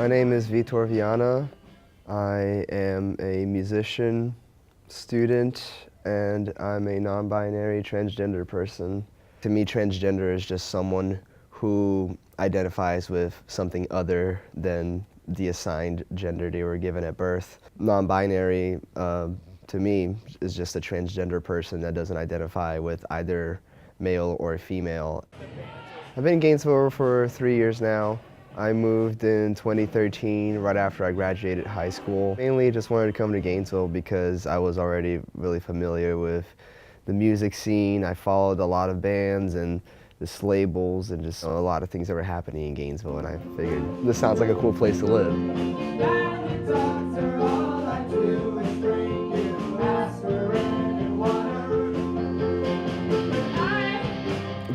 My name is Vitor V. I am a musician, student, and I'm a non-binary transgender person. To me, transgender is just someone who identifies with something other than the assigned gender they were given at birth. Non-binary, to me, is just a transgender person that doesn't identify with either male or female. I've been in Gainesville for 3 years now. I moved in 2013, right after I graduated high school. Mainly just wanted to come to Gainesville because I was already really familiar with the music scene. I followed a lot of bands and just labels and just a lot of things that were happening in Gainesville, and I figured this sounds like a cool place to live.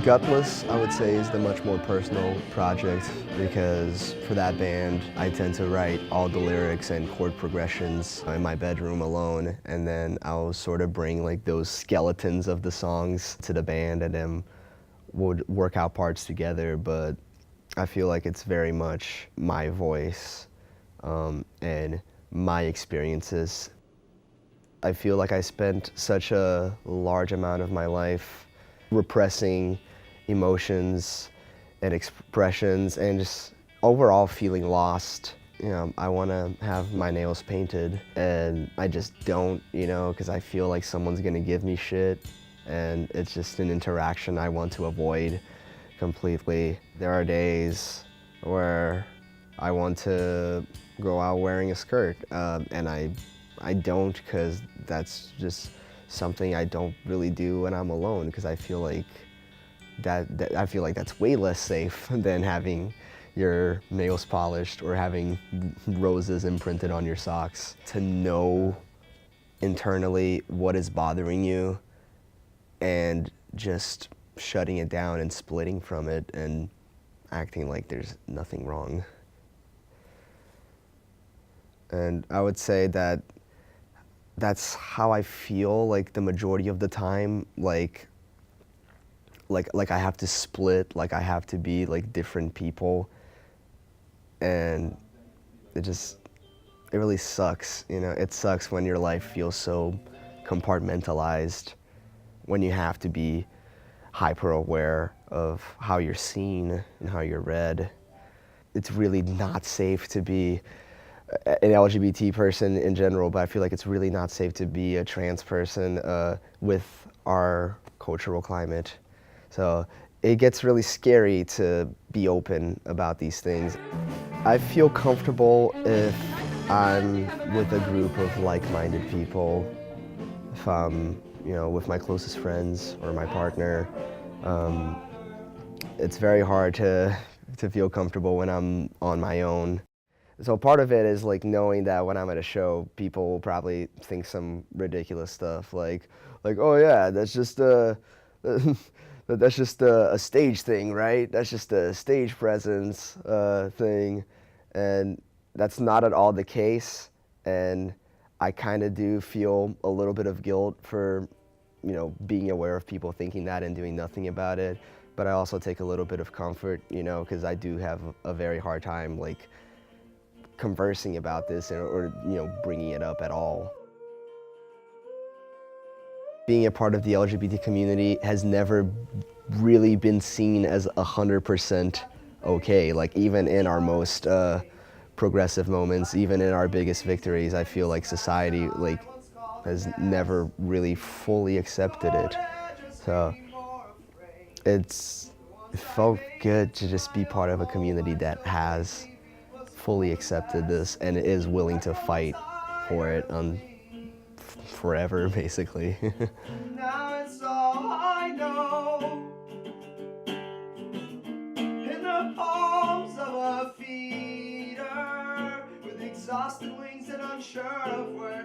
Gutless, I would say, is the much more personal project because for that band, I tend to write all the lyrics and chord progressions in my bedroom alone, and then I'll sort of bring like those skeletons of the songs to the band and then would work out parts together, but I feel like it's very much my voice and my experiences. I feel like I spent such a large amount of my life repressing emotions and expressions and just overall feeling lost. You know, I want to have my nails painted and I just don't, you know, because I feel like someone's gonna give me shit and it's just an interaction I want to avoid completely. There are days where I want to go out wearing a skirt and I don't, because that's just something I don't really do when I'm alone, because I feel like that's way less safe than having your nails polished or having roses imprinted on your socks. To know internally what is bothering you and just shutting it down and splitting from it and acting like there's nothing wrong. And I would say that that's how I feel like the majority of the time, like I have to split, like I have to be like different people, and it really sucks, you know. It sucks when your life feels so compartmentalized, when you have to be hyper aware of how you're seen and how you're read. It's really not safe to be an LGBT person in general, but I feel like it's really not safe to be a trans person with our cultural climate. So it gets really scary to be open about these things. I feel comfortable if I'm with a group of like-minded people, if I'm, you know, with my closest friends or my partner. It's very hard to feel comfortable when I'm on my own. So part of it is like knowing that when I'm at a show, people will probably think some ridiculous stuff like, oh yeah, that's just a stage thing, right? That's just a stage presence thing, and that's not at all the case. And I kind of do feel a little bit of guilt for, you know, being aware of people thinking that and doing nothing about it. But I also take a little bit of comfort, you know, because I do have a very hard time like conversing about this or you know, bringing it up at all. Being a part of the LGBT community has never really been seen as 100% okay. Like even in our most progressive moments, even in our biggest victories, I feel like society like has never really fully accepted it. So it felt good to just be part of a community that has fully accepted this and is willing to fight for it forever, basically. Now it's all I know, in the palms of a feeder, with exhausted wings and unsure of where